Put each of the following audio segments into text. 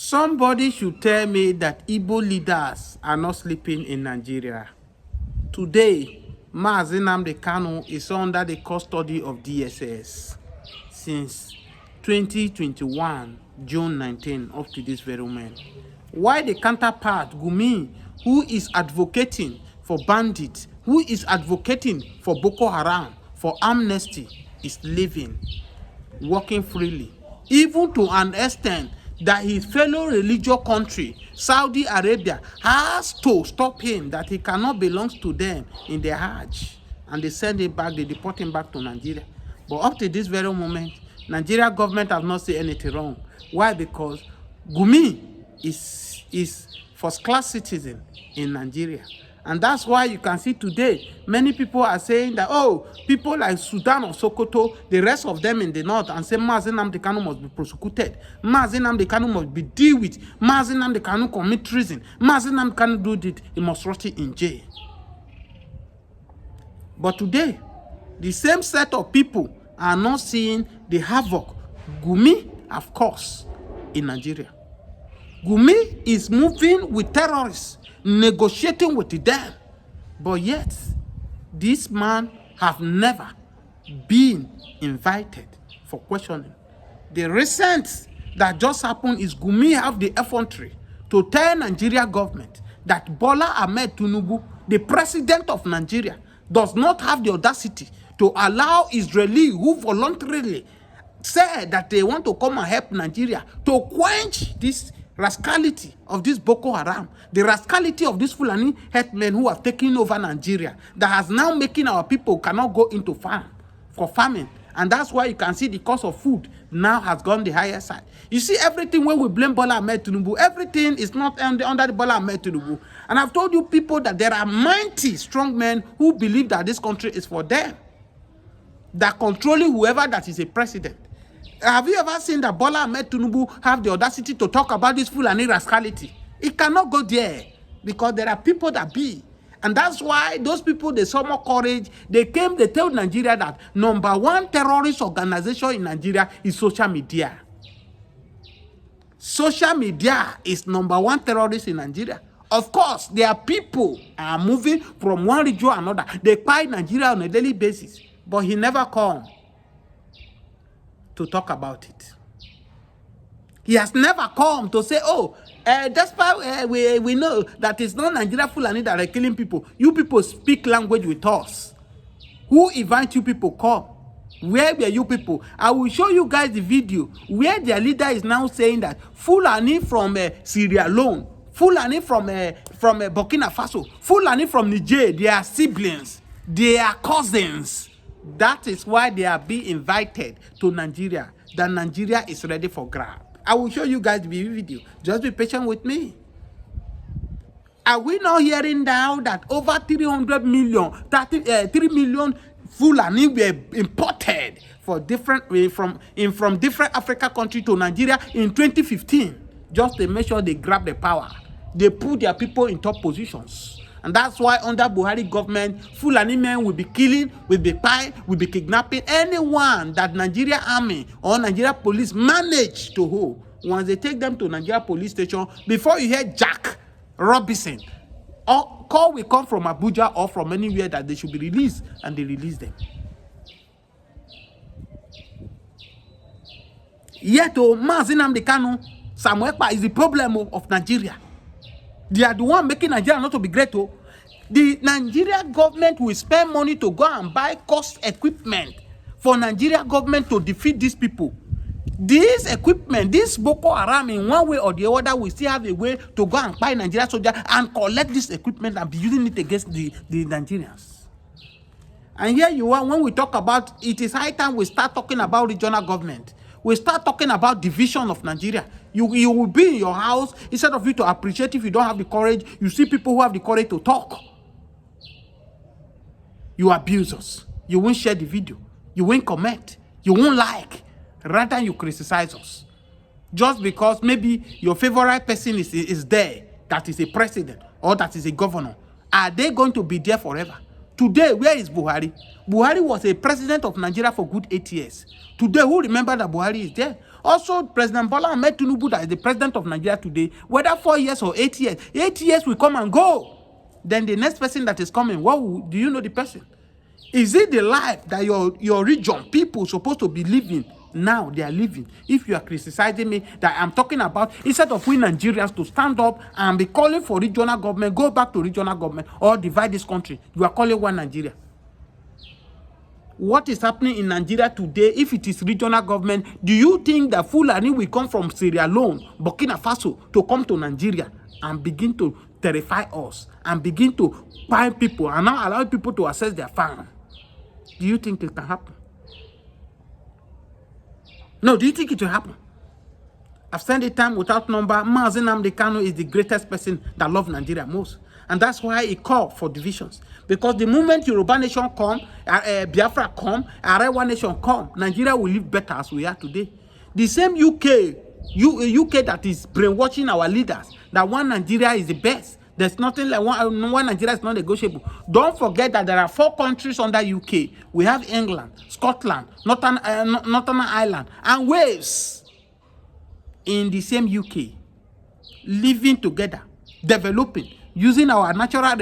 Somebody should tell me that Igbo leaders are not sleeping in Nigeria. Today, Nnamdi Kanu is under the custody of DSS since 2021, June 19, up to this very moment. Why the counterpart, Gumi, who is advocating for bandits, who is advocating for Boko Haram, for amnesty, is living, working freely, even to an extent that his fellow religious country, Saudi Arabia, has to stop him, that he cannot belong to them in the Hajj. And they send him back, they deport him back to Nigeria. But up to this very moment, Nigeria government has not said anything wrong. Why? Because Gumi is first-class citizen in Nigeria. And that's why you can see today, many people are saying that, oh, people like Sudan or Sokoto, the rest of them in the north, and say Nnamdi Kanu must be prosecuted. Nnamdi Kanu must be dealt with. Nnamdi Kanu commit treason. Nnamdi Kanu do it, he must rot in jail. But today, the same set of people are not seeing the havoc Gumi, of course, in Nigeria. Gumi is moving with terrorists, negotiating with them, but yet this man have never been invited for questioning. The recent that just happened is Gumi have the effrontery to tell Nigeria government that Bola Tinubu, the president of Nigeria, does not have the audacity to allow Israeli who voluntarily said that they want to come and help Nigeria to quench this rascality of this Boko Haram, the rascality of these Fulani headmen who are taking over Nigeria, that has now making our people cannot go into farming. And that's why you can see the cost of food now has gone the higher side. You see, everything when we blame Bola Tinubu, everything is not under the Bola Tinubu. And I've told you people that there are mighty strong men who believe that this country is for them, that controlling whoever that is a president. Have you ever seen that Bola Tinubu have the audacity to talk about this Fulani rascality? It cannot go there because there are people that be. And that's why those people, they saw more courage. They came, they told Nigeria that #1 terrorist organization in Nigeria is social media. Social media is #1 terrorist in Nigeria. Of course, there are people are moving from one region to another. They buy Nigeria on a daily basis. But he never come to talk about it. He has never come to say, oh, despite we know that it's not Nigeria Fulani that are killing people. You people speak language with us. Who invite you people come? Where were you people? I will show you guys the video where their leader is now saying that Fulani from Sierra Leone, Fulani from Burkina Faso, Fulani from Niger, they are siblings, they are cousins. That is why they are being invited to Nigeria, that Nigeria is ready for grab. I will show you guys the video. Just be patient with me. Are we not hearing now that over 300 million, 3 million Fulani were imported for different from different African countries to Nigeria in 2015? Just to make sure they grab the power. They put their people in top positions. And that's why under Buhari government, Fulani men will be killing, will be spying, will be kidnapping anyone that Nigeria army or Nigeria police manage to hold. Once they take them to Nigeria police station, before you hear Jack Robinson, or call will come from Abuja or from anywhere that they should be released, and they release them. Yet, Nnamdi Kanu, Samuel is the problem of Nigeria. They are the one making Nigeria not to be great. The Nigeria government will spend money to go and buy cost equipment for Nigeria government to defeat these people. This equipment, this Boko Haram, in one way or the other, will still have a way to go and buy Nigeria soldiers and collect this equipment and be using it against the Nigerians. And here you are, when we talk about, it is high time we start talking about regional government. We start talking about division of Nigeria. You will be in your house, instead of you to appreciate if you don't have the courage, you see people who have the courage to talk. You abuse us. You won't share the video. You won't comment. You won't like. Rather, you criticize us. Just because maybe your favorite person is there, that is a president or that is a governor. Are they going to be there forever? Today, where is Buhari? Buhari was a president of Nigeria for good 8 years. Today, who remember that Buhari is there? Also, President Bola and Tinubu, that is the president of Nigeria today, whether 4 years or 8 years will come and go. Then the next person that is coming, do you know the person? Is it the life that your region, people supposed to be living? Now they are living. If you are criticizing me that I'm talking about, instead of we Nigerians to stand up and be calling for regional government, go back to regional government or divide this country, you are calling one Nigeria. What is happening in Nigeria today, if it is regional government, do you think that Fulani will come from Sierra Leone, Burkina Faso to come to Nigeria and begin to terrify us and begin to buy people and now allow people to access their farm? Do you think it can happen? No, do you think it will happen? I've said it time without number. Nnamdi Kanu is the greatest person that loves Nigeria most. And that's why he called for divisions. Because the moment Yoruba nation come, Biafra come, Arewa nation come, Nigeria will live better as we are today. The same UK that is brainwashing our leaders, that one Nigeria is the best. There's nothing like one Nigeria is not negotiable. Don't forget that there are 4 countries under UK. We have England, Scotland, Northern Ireland, and Wales in the same UK, living together, developing, using our natural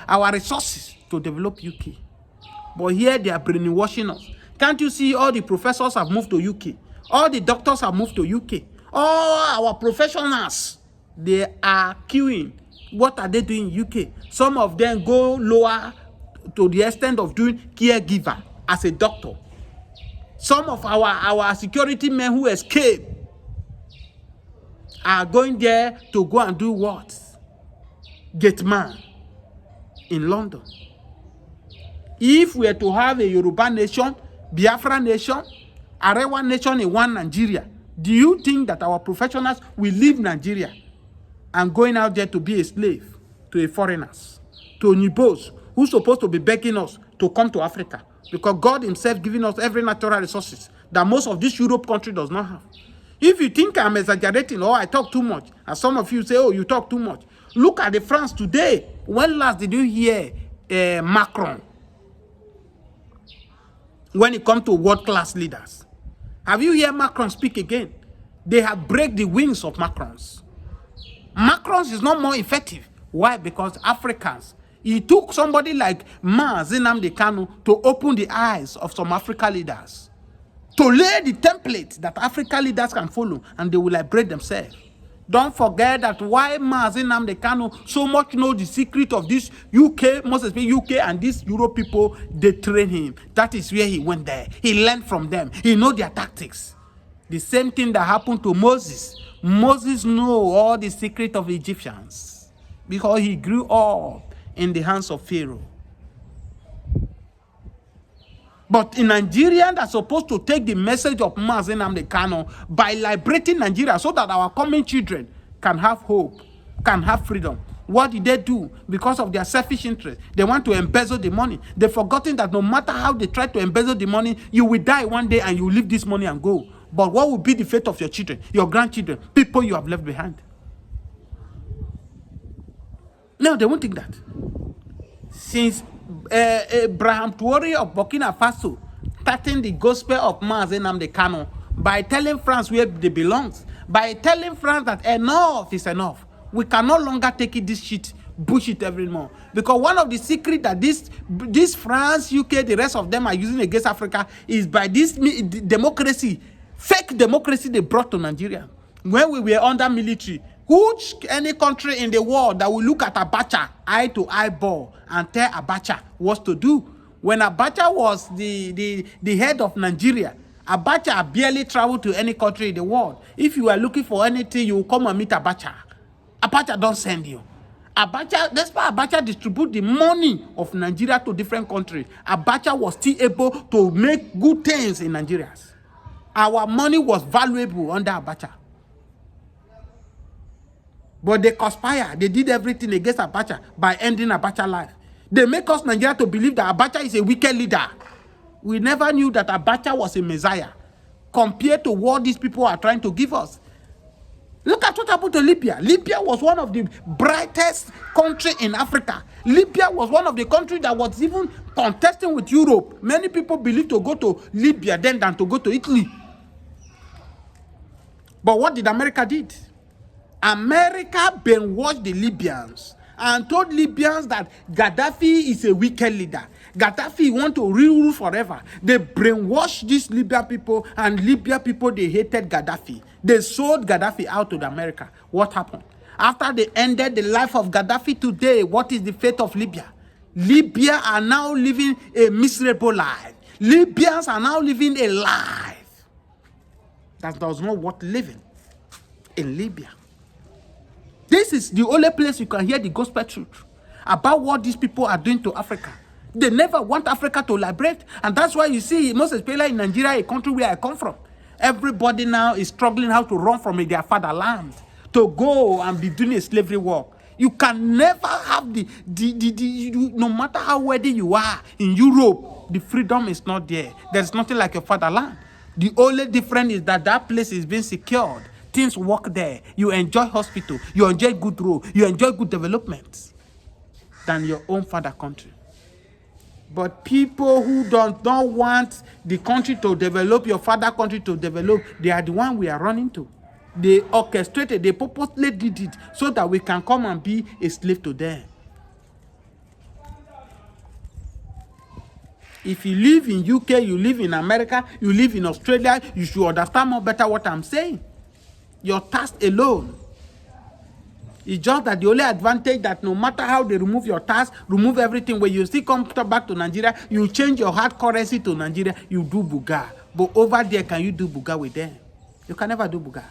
our resources to develop UK. But here they are brainwashing us. Can't you see all the professors have moved to UK? All the doctors have moved to UK. All our professionals, they are queuing. What are they doing in UK? Some of them go lower to the extent of doing caregiver as a doctor. Some of our security men who escape are going there to go and do what? Gate man in London. If we are to have a Yoruba nation, Biafra nation, Arewa nation in one Nigeria, do you think that our professionals will leave Nigeria and going out there to be a slave to a foreigners, to Nibos, who's supposed to be begging us to come to Africa? Because God himself giving us every natural resources that most of this Europe country does not have. If you think I'm exaggerating or I talk too much, and some of you say, oh, you talk too much, look at the France today. When last did you hear Macron? When it comes to world-class leaders, have you heard Macron speak again? They have break the wings of Macrons. Macron's is not more effective. Why? Because Africans. He took somebody like Nnamdi Kanu to open the eyes of some African leaders, to lay the template that African leaders can follow, and they will liberate themselves. Don't forget that why Nnamdi Kanu so much know the secret of this UK, most especially UK and these Europe people, they train him. That is where he went there. He learned from them. He know their tactics. The same thing that happened to Moses. Moses knew all the secret of the Egyptians because he grew up in the hands of Pharaoh. But in Nigeria, that's supposed to take the message of Nnamdi Kanu by liberating Nigeria so that our coming children can have hope, can have freedom. What did they do? Because of their selfish interest, they want to embezzle the money. They've forgotten that no matter how they try to embezzle the money, you will die one day and you will leave this money and go. But what will be the fate of your children, your grandchildren, people you have left behind? No, they won't think that. Since Abraham Traore of Burkina Faso starting the gospel of Nnamdi Kanu by telling France where they belong, by telling France that enough is enough. We can no longer take it, this shit, bullshit evermore. Because one of the secrets that this France, UK, the rest of them are using against Africa is by this democracy, fake democracy they brought to Nigeria. When we were under military, any country in the world that will look at Abacha eye to eyeball and tell Abacha what to do? When Abacha was the head of Nigeria, Abacha barely traveled to any country in the world. If you are looking for anything, you will come and meet Abacha. Abacha don't send you. Abacha, despite Abacha distribute the money of Nigeria to different countries, Abacha was still able to make good things in Nigeria. Our money was valuable under Abacha. But they conspire. They did everything against Abacha by ending Abacha's life. They make us Nigeria to believe that Abacha is a wicked leader. We never knew that Abacha was a messiah compared to what these people are trying to give us. Look at at what happened to Libya. Libya was one of the brightest countries in Africa. Libya was one of the countries that was even contesting with Europe. Many people believe to go to Libya then than to go to Italy. But what did America did? America brainwashed the Libyans and told Libyans that Gaddafi is a wicked leader. Gaddafi want to rule forever. They brainwashed these Libyan people, and Libyan people, they hated Gaddafi. They sold Gaddafi out to the America. What happened? After they ended the life of Gaddafi today, what is the fate of Libya? Libya are now living a miserable life. Libyans are now living a life that does not worth living in Libya. This is the only place you can hear the gospel truth about what these people are doing to Africa. They never want Africa to liberate. And that's why you see, most especially in Nigeria, a country where I come from, everybody now is struggling how to run from their fatherland, to go and be doing a slavery work. You can never have no matter how wealthy you are in Europe, the freedom is not there. There's nothing like your fatherland. The only difference is that that place is being secured. Things work there. You enjoy hospital. You enjoy good road. You enjoy good development than your own father country. But people who don't want the country to develop, your father country to develop, they are the one we are running to. They orchestrated, they purposely did it so that we can come and be a slave to them. If you live in UK, you live in America, you live in Australia, you should understand more better what I'm saying. Your tax alone. It's just that the only advantage that no matter how they remove your tax, remove everything, when you still come back to Nigeria, you change your hard currency to Nigeria, you do buga. But over there, can you do buga with them? You can never do buga.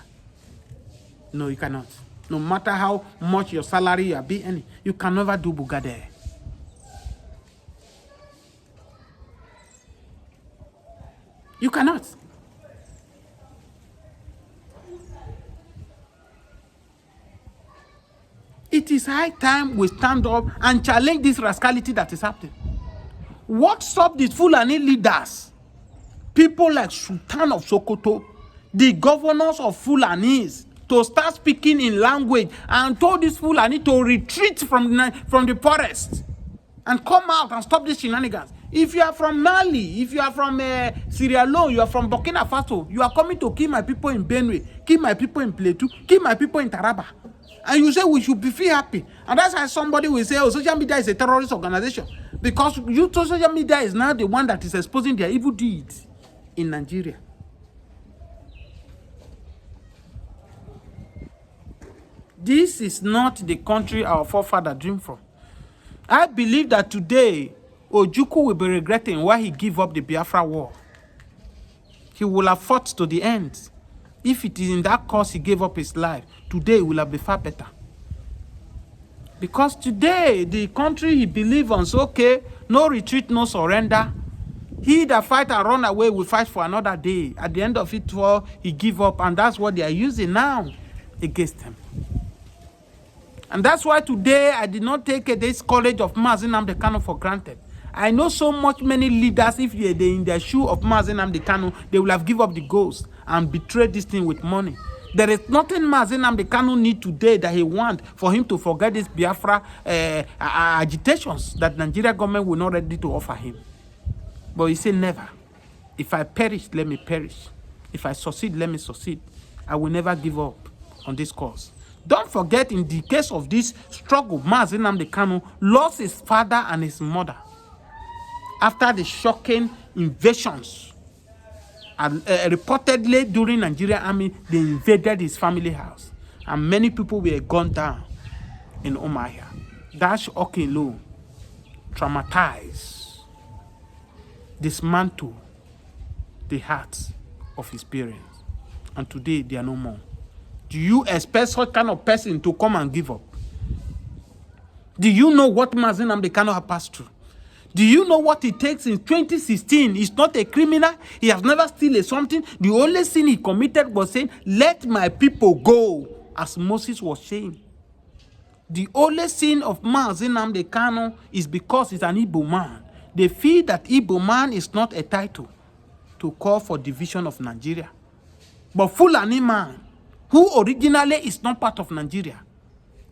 No, you cannot. No matter how much your salary you are being, you can never do buga there. You cannot. It is high time we stand up and challenge this rascality that is happening. What's up these Fulani leaders? People like Sultan of Sokoto, the governors of Fulanis, to start speaking in language and told this Fulani to retreat from the forest and come out and stop these shenanigans. If you are from Mali, if you are from Sierra Leone, you are from Burkina Faso, you are coming to kill my people in Benue, kill my people in Plateau, kill my people in Taraba. And you say we should be feel happy. And that's why somebody will say, oh, social media is a terrorist organization. Because social media is now the one that is exposing their evil deeds in Nigeria. This is not the country our forefathers dreamed from. I believe that today, Ojukwu will be regretting why he gave up the Biafra war. He will have fought to the end. If it is in that cause he gave up his life, today will have been far better. Because today, the country he believes on is okay, no retreat, no surrender. He that fight and run away will fight for another day. At the end of it all, he give up, and that's what they are using now against him. And that's why today I did not take this college of Nnamdi Kanu for granted. I know so many leaders, if they're in their shoe of Nnamdi Kanu, they will have given up the ghost and betrayed this thing with money. There is nothing Nnamdi Kanu need today that he want for him to forget this Biafra agitations that Nigeria government will not ready to offer him. But he said never. If I perish, let me perish. If I succeed, let me succeed. I will never give up on this cause. Don't forget, in the case of this struggle, Nnamdi Kanu lost his father and his mother after the shocking invasions. And reportedly, during Nigerian army, they invaded his family house. And many people were gunned down in Umuahia. That shocking law traumatized, dismantled the hearts of his parents. And today, they are no more. Do you expect such kind of person to come and give up? Do you know what Nnamdi Kanu has passed through? Do you know what it takes in 2016? He's not a criminal. He has never stolen something. The only sin he committed was saying, let my people go, as Moses was saying. The only sin of Nnamdi Kanu is because he's an Igbo man. They feel that Igbo man is not a title to call for division of Nigeria. But Fulani man, who originally is not part of Nigeria,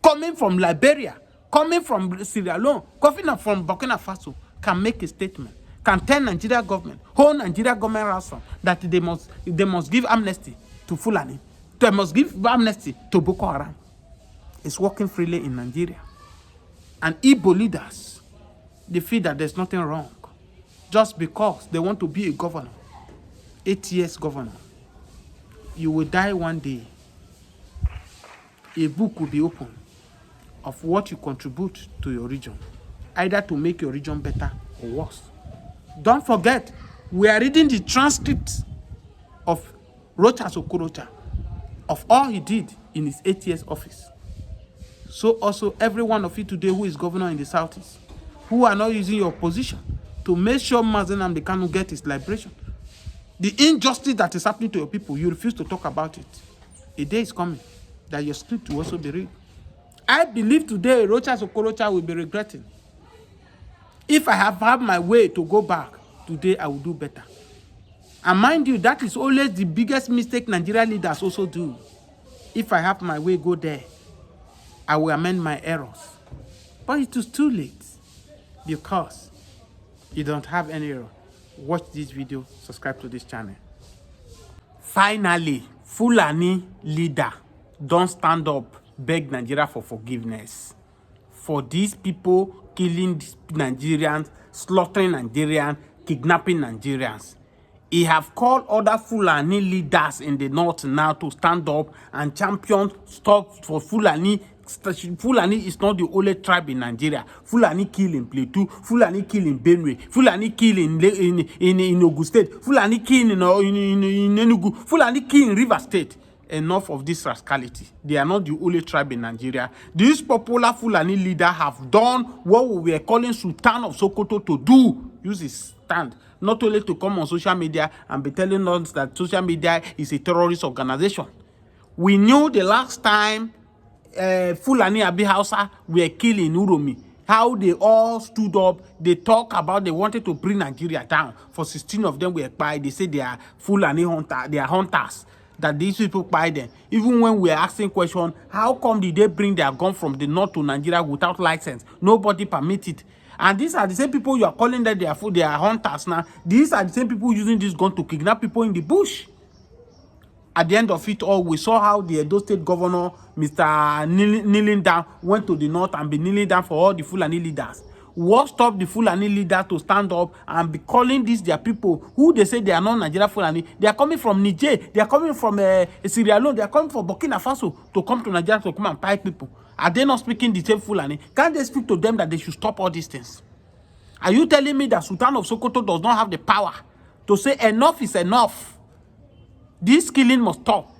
coming from Liberia, coming from Sierra Leone, coming from Burkina Faso, can make a statement, can tell Nigeria government, whole Nigeria government ransom, that they must give amnesty to Fulani. They must give amnesty to Boko Haram. It's working freely in Nigeria. And Igbo leaders, they feel that there's nothing wrong just because they want to be a governor, 8 years governor. You will die one day. A book will be opened of what you contribute to your region, either to make your region better or worse. Don't forget, we are reading the transcript of Rocha Sokorocha, of all he did in his 8 years office. So also every one of you today who is governor in the Southeast, who are not using your position to make sure Nnamdi Kanu get his liberation. The injustice that is happening to your people, you refuse to talk about it. A day is coming that your script will also be read. I believe today Rocha Sokorocha will be regretting. If I have had my way to go back, today I will do better. And mind you, that is always the biggest mistake Nigerian leaders also do. If I have my way, go there. I will amend my errors. But it is too late because you don't have any error. Watch this video, subscribe to this channel. Finally, Fulani leader don't stand up, beg Nigeria for forgiveness for these people killing Nigerians, slaughtering Nigerians, kidnapping Nigerians. He have called other Fulani leaders in the north now to stand up and champion stop for Fulani. Fulani is not the only tribe in Nigeria. Fulani kill in Plateau, Fulani kill in Benue, Fulani kill in Ogun State, Fulani kill in Enugu, Fulani kill in River State. Enough of this rascality. They are not the only tribe in Nigeria. This popular Fulani leader have done what we were calling Sultan of Sokoto to do. Use his stand. Not only to come on social media and be telling us that social media is a terrorist organization. We knew the last time Fulani Abi Hausa were killed in Uromi, how they all stood up. They talk about they wanted to bring Nigeria down. For 16 of them were by. They say they are Fulani hunters. They are hunters. That these people buy them. Even when we are asking questions, how come did they bring their gun from the north to Nigeria without license? Nobody permitted. And these are the same people you are calling that they are hunters now. These are the same people using this gun to kidnap people in the bush. At the end of it all, we saw how the Edo State Governor, Mr. Kneeling down, went to the north and be kneeling down for all the Fulani leaders. What stopped the Fulani leader to stand up and be calling these their people who they say they are not Nigeria Fulani? They are coming from Niger, they are coming from Sierra Leone, they are coming from Burkina Faso to come to Nigeria to come and fight people. Are they not speaking the same Fulani? Can't they speak to them that they should stop all these things? Are you telling me that Sultan of Sokoto does not have the power to say enough is enough? This killing must stop.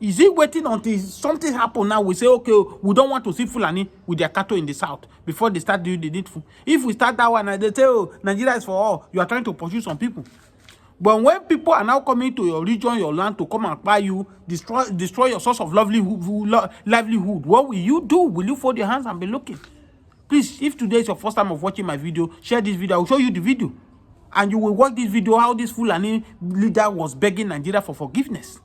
Is he waiting until something happens now? We say, okay, we don't want to see Fulani with their cattle in the south before they start doing the needful. If we start that one, they say, oh, Nigeria is for all. You are trying to pursue some people. But when people are now coming to your region, your land, to come and buy you, destroy your source of livelihood, what will you do? Will you fold your hands and be looking? Please, if today is your first time of watching my video, share this video. I will show you the video. And you will watch this video how this Fulani leader was begging Nigeria for forgiveness.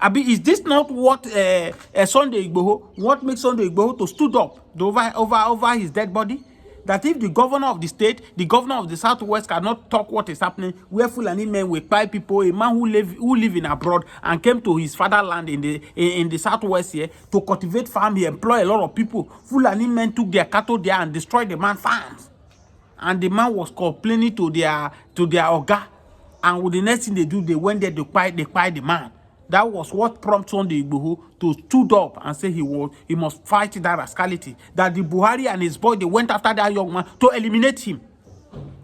Abi, is this not what Sunday Igboho, what makes Sunday Igboho to stood up over his dead body? That if the governor of the state, the governor of the Southwest cannot talk what is happening, where Fulani men will buy people, a man who live in abroad and came to his fatherland in the Southwest here to cultivate farm, he employ a lot of people. Fulani men took their cattle there and destroyed the man's farms. And the man was complaining to their oga. And with the next thing they do, they went there to quiet the man. That was what prompted Sunday Igboho to stood up and say he must fight that rascality. That the Buhari and his boy, they went after that young man to eliminate him.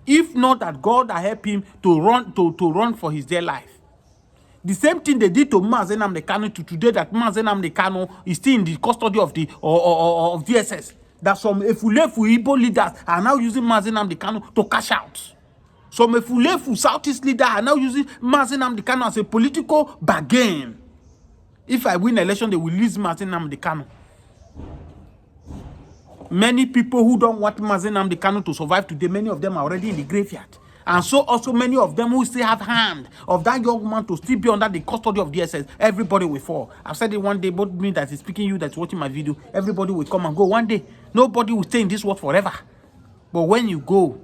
If not that God had helped him to run for his dear life. The same thing they did to Nnamdi Kanu to today, that Nnamdi Kanu is still in the custody of the of DSS. That some Efulefu Igbo leaders are now using Nnamdi Kanu to cash out. Some Efulefu Southeast leaders are now using Nnamdi Kanu as a political bargain. If I win election, they will release Nnamdi Kanu. Many people who don't want Nnamdi Kanu to survive today, many of them are already in the graveyard. And so also many of them who still have hand of that young man to still be under the custody of DSS, everybody will fall. I've said it one day, both me that is speaking, you that's watching my video, everybody will come and go one day. Nobody will stay in this world forever. But when you go,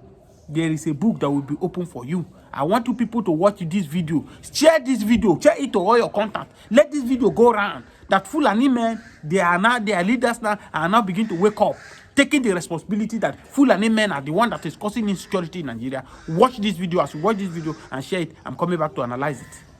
there is a book that will be open for you. I want you people to watch this video. Share this video. Share it to all your contact. Let this video go around. That Fulani men, their leaders now are now beginning to wake up, taking the responsibility that Fulani men are the one that is causing insecurity in Nigeria. Watch this video. As you watch this video and share it, I'm coming back to analyze it.